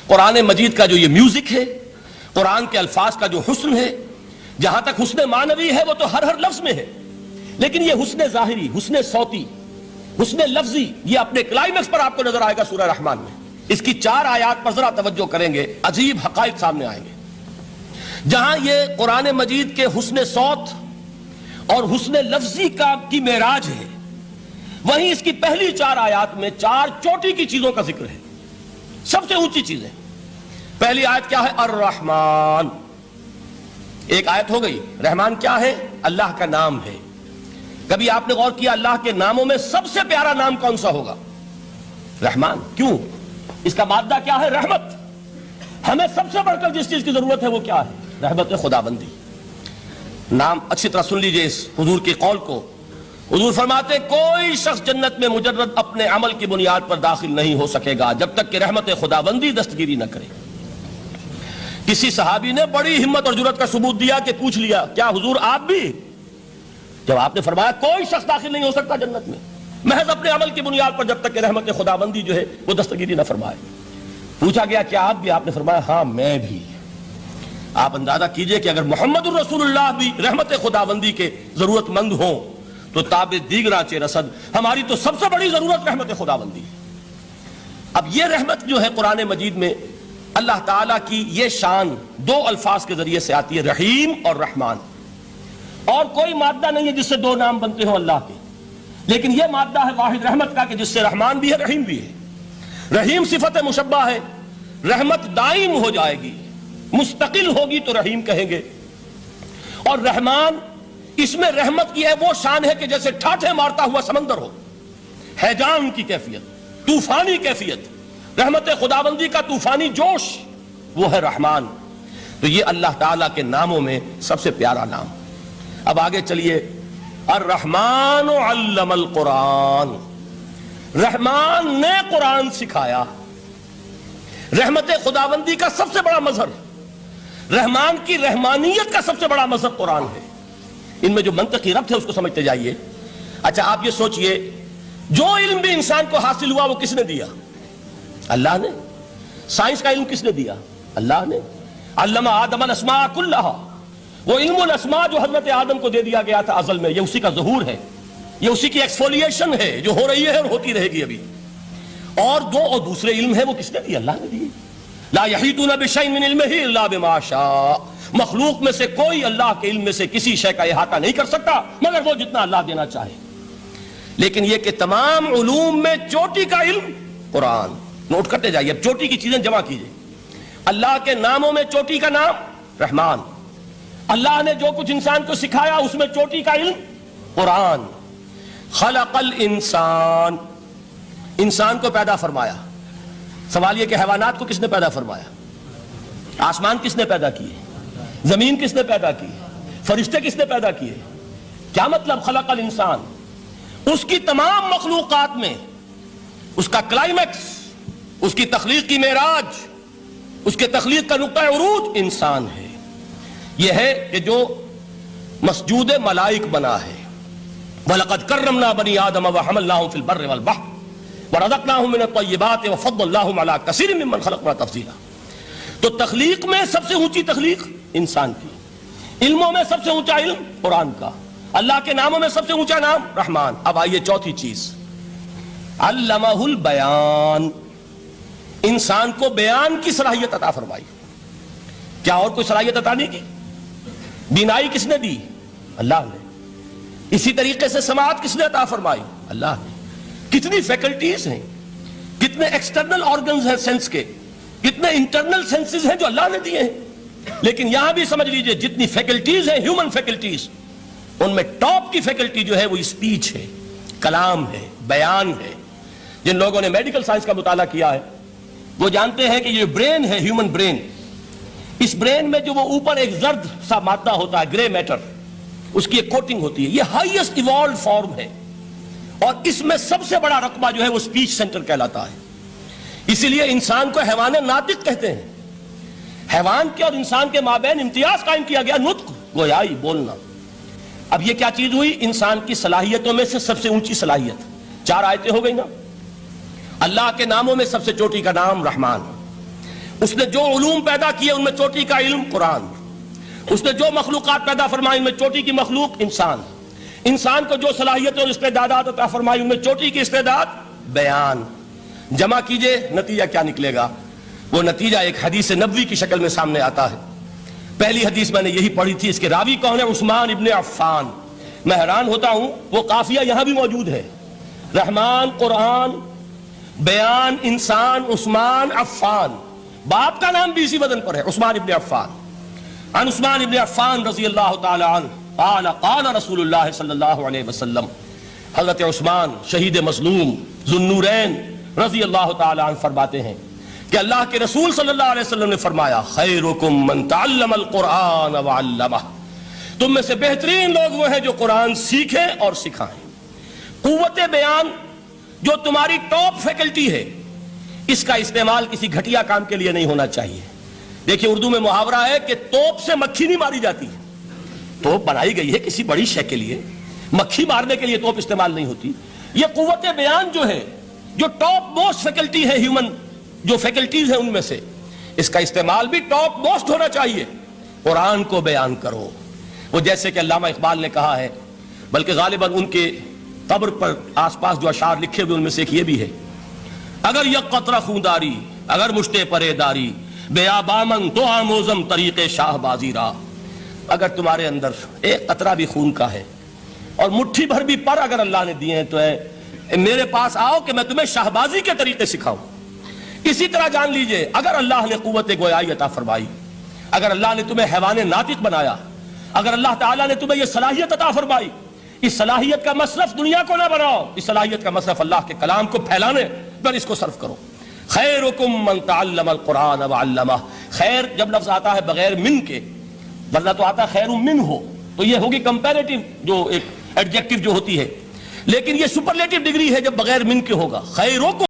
قرآن مجید کا جو یہ میوزک ہے، قرآن کے الفاظ کا جو حسن ہے، جہاں تک حسن معنوی ہے وہ تو ہر لفظ میں ہے، لیکن یہ حسن ظاہری، حسن صوتی، حسن لفظی، یہ اپنے کلائمیکس پر آپ کو نظر آئے گا سورہ رحمان میں۔ اس کی 4 آیات پر ذرا توجہ کریں گے، عجیب حقائق سامنے آئیں گے۔ جہاں یہ قرآن مجید کے حسن صوت اور حسن لفظی کی معراج ہے، وہیں اس کی پہلی 4 آیات میں 4 چوٹی کی چیزوں کا ذکر ہے، سب سے اونچی چیزیں۔ پہلی آیت کیا ہے؟ الرحمن۔ ایک آیت ہو گئی۔ رحمان کیا ہے؟ اللہ کا نام ہے۔ کبھی آپ نے غور کیا اللہ کے ناموں میں سب سے پیارا نام کون سا ہوگا؟ رحمان۔ کیوں؟ اس کا مادہ کیا ہے؟ رحمت۔ ہمیں سب سے بڑھ کر جس چیز کی ضرورت ہے وہ کیا ہے؟ رحمت خداوندی۔ نام اچھی طرح سن لیجئے اس حضور کی قول کو۔ حضور فرماتے ہیں کوئی شخص جنت میں مجرد اپنے عمل کی بنیاد پر داخل نہیں ہو سکے گا جب تک کہ رحمت خداوندی دستگیری نہ کرے۔ کسی صحابی نے بڑی ہمت اور جرأت کا ثبوت دیا کہ پوچھ لیا کیا حضور آپ بھی؟ جب آپ نے فرمایا کوئی شخص داخل نہیں ہو سکتا جنت میں محض اپنے عمل کی بنیاد پر جب تک کہ رحمت خداوندی جو ہے وہ دستگیری نہ فرمائے۔ پوچھا گیا کیا آپ بھی؟ آپ نے فرمایا ہاں میں بھی۔ آپ اندازہ کیجئے کہ اگر محمد الرسول اللہ بھی رحمت خداوندی کے ضرورت مند ہوں تو تاب دیگراں چہ رسد، ہماری تو سب سے بڑی ضرورت رحمت خداوندی ہے۔ اب یہ رحمت جو ہے قرآن مجید میں اللہ تعالیٰ کی یہ شان 2 الفاظ کے ذریعے سے آتی ہے، رحیم اور رحمان۔ اور کوئی مادہ نہیں ہے جس سے 2 نام بنتے ہوں اللہ کے، لیکن یہ مادہ ہے واحد رحمت کا کہ جس سے رحمان بھی ہے رحیم بھی ہے۔ رحیم صفت مشبہ ہے، رحمت دائم ہو جائے گی، مستقل ہوگی تو رحیم کہیں گے۔ اور رحمان، اس میں رحمت کی ہے وہ شان ہے کہ جیسے ٹھاٹھے مارتا ہوا سمندر ہو، ہیجان کی کیفیت، طوفانی کیفیت، رحمت خداوندی کا طوفانی جوش، وہ ہے رحمان۔ تو یہ اللہ تعالیٰ کے ناموں میں سب سے پیارا نام۔ اب آگے چلیے، الرحمن علم القرآن۔ رحمان نے قرآن سکھایا۔ رحمت خداوندی کا سب سے بڑا مظہر، رحمان کی رحمانیت کا سب سے بڑا مظہر قرآن ہے۔ ان میں جو منطقی ربط ہے اس کو سمجھتے جائیے۔ اچھا آپ یہ سوچئے، جو علم بھی انسان کو حاصل ہوا وہ کس نے دیا؟ اللہ نے۔ سائنس کا علم کس نے دیا؟ اللہ نے۔ علم آدم الاسماء کلہا، وہ علم الاسماء جو حضرت آدم کو دے دیا گیا تھا ازل میں، یہ اسی کا ظہور ہے، یہ اسی کی ایکسفولیشن ہے جو ہو رہی ہے اور ہوتی رہے گی ابھی۔ اور دوسرے علم ہے وہ کس نے دیے؟ اللہ نے دیے۔ لا یحیطون بشیء من علمہ الا بما شاء، مخلوق میں سے کوئی اللہ کے علم میں سے کسی شے کا احاطہ نہیں کر سکتا مگر وہ جتنا اللہ دینا چاہے۔ لیکن یہ کہ تمام علوم میں چوٹی کا علم قرآن۔ نوٹ کرتے جائیے، اب چوٹی کی چیزیں جمع کیجئے۔ اللہ کے ناموں میں چوٹی کا نام رحمان۔ اللہ نے جو کچھ انسان کو سکھایا اس میں چوٹی کا علم قرآن۔ خلق الانسان، انسان کو پیدا فرمایا۔ سوال یہ کہ حیوانات کو کس نے پیدا فرمایا؟ آسمان کس نے پیدا کیے؟ زمین کس نے پیدا کی؟ فرشتے کس نے پیدا کیے؟ کیا مطلب خلق الانسان؟ اس کی تمام مخلوقات میں اس کا کلائمیکس، اس کی تخلیق کی معراج، اس کے تخلیق کا نقطہ عروج انسان ہے۔ یہ ہے کہ جو مسجود ملائک بنا ہے۔ وَلَقَدْ كَرَّمْنَا بَنِي آدَمَ وَحَمَلْنَاهُمْ فِي الْبَرِّ وَالْبَحْرِ وَرَزَقْنَاهُمْ مِنَ الطَّيِّبَاتِ وَفَضَّلْنَاهُمْ عَلَى كَثِيرٍ مِّمَّنْ خَلَقْنَا تَفْضِيلًا۔ تو تخلیق میں سب سے اونچی تخلیق انسان کی، علموں میں سب سے اونچا علم قرآن کا، اللہ کے ناموں میں سب سے اونچا نام رحمان۔ اب آئیے چوتھی چیز، علمہ البیان، انسان کو بیان کی صلاحیت عطا فرمائی۔ کیا اور کوئی صلاحیت عطا نہیں کی؟ بینائی کس نے دی؟ اللہ نے۔ اسی طریقے سے سماعت کس نے عطا فرمائی؟ اللہ نے۔ کتنی فیکلٹیز ہیں، کتنے ایکسٹرنل آرگنز ہیں سینس کے، کتنے انٹرنل سینسز ہیں جو اللہ نے دیے ہیں۔ لیکن یہاں بھی سمجھ لیجئے جتنی فیکلٹیز ہیں ہیومن فیکلٹیز، ان میں ٹاپ کی فیکلٹی جو ہے وہ اسپیچ ہے، کلام ہے، بیان ہے۔ جن لوگوں نے میڈیکل سائنس کا مطالعہ کیا ہے وہ جانتے ہیں کہ یہ برین ہے، ہیومن برین، اس برین میں جو وہ اوپر ایک زرد سا مادہ ہوتا ہے، گرے میٹر، اس کی ایک کوٹنگ ہوتی ہے، یہ ہائیسٹ ایوالوڈ فارم ہے، اور اس میں سب سے بڑا رقبہ جو ہے وہ سپیچ سینٹر کہلاتا ہے۔ اسی لیے انسان کو حیوان ناطق کہتے ہیں۔ حیوان کے اور انسان کے مابین امتیاز قائم کیا گیا، نطق، گویائی، بولنا۔ اب یہ کیا چیز ہوئی؟ انسان کی صلاحیتوں میں سے سب سے اونچی صلاحیت۔ 4 آیتیں ہو گئی نا۔ اللہ کے ناموں میں سب سے چوٹی کا نام رحمان، اس نے جو علوم پیدا کیے ان میں چوٹی کا علم قرآن، اس نے جو مخلوقات پیدا فرمائی ان میں چوٹی کی مخلوق انسان، انسان کو جو صلاحیت اور استعدادات عطا فرمائی ان میں چوٹی کی استعداد بیان. جمع کیجئے نتیجہ کیا نکلے گا؟ وہ نتیجہ ایک حدیث نبوی کی شکل میں سامنے آتا ہے. پہلی حدیث میں نے یہی پڑھی تھی، اس کے راوی کون ہے؟ عثمان ابن عفان. میں حیران ہوتا ہوں وہ قافیہ یہاں بھی موجود ہے، رحمان قرآن، بیان انسان، عثمان عفان، باپ کا نام بھی اسی وزن پر ہے، عثمان ابن عفان. عن عثمان ابن عفان رضی اللہ تعالی عنہ قال قال رسول اللہ صلی اللہ علیہ وسلم، حضرت عثمان شہید مظلوم ذو النورین رضی اللہ تعالی عنہ فرماتے ہیں کہ اللہ کے رسول صلی اللہ علیہ وسلم نے فرمایا خیرکم من تعلم القرآن وعلمہ، تم میں سے بہترین لوگ وہ ہیں جو قرآن سیکھیں اور سکھائیں. قوت بیان جو تمہاری ٹاپ فیکلٹی ہے، اس کا استعمال کسی گھٹیا کام کے لیے نہیں ہونا چاہیے. دیکھیں اردو میں محاورہ ہے کہ توپ سے مکھی نہیں ماری جاتی. توپ بنائی گئی ہے کسی بڑی شے کے لیے، مکھی مارنے کے لیے توپ استعمال نہیں ہوتی. یہ قوت بیان جو ہے، جو ٹاپ موسٹ فیکلٹی ہے ہیومن جو فیکلٹیز ہیں ان میں سے، اس کا استعمال بھی ٹاپ موسٹ ہونا چاہیے. قرآن کو بیان کرو. وہ جیسے کہ علامہ اقبال نے کہا ہے، بلکہ غالباً ان کے قبر پر آس پاس جو اشعار لکھے ہوئے ان میں سے ایک یہ بھی ہے، اگر یک قطرہ خونداری اگر مشتے پرے داری بیابامن تو آموزم طریق شاہ بازی را. اگر تمہارے اندر ایک قطرہ بھی خون کا ہے اور مٹھی بھر بھی پر اگر اللہ نے دیے ہیں تو میرے پاس آؤ کہ میں تمہیں شاہبازی کے طریقے سکھاؤں. اسی طرح جان لیجئے اگر اللہ نے قوت گویائی عطا فرمائی، اگر اللہ نے تمہیں حیوان ناطق بنایا، اگر اللہ تعالیٰ نے تمہیں یہ صلاحیت عطا فرمائی، اس صلاحیت کا مصرف دنیا کو نہ بناؤ، اس صلاحیت کا مصرف اللہ کے کلام کو پھیلانے پر اس کو صرف کرو. خیرکم من تعلم القرآن وعلمہ. خیر جب لفظ آتا ہے بغیر من کے، ورنہ تو آتا خیر من ہو تو یہ ہوگی کمپیریٹیو جو ایک ایڈجیکٹو جو ہوتی ہے، لیکن یہ سپرلیٹو ڈگری ہے جب بغیر من کے ہوگا. خیرکم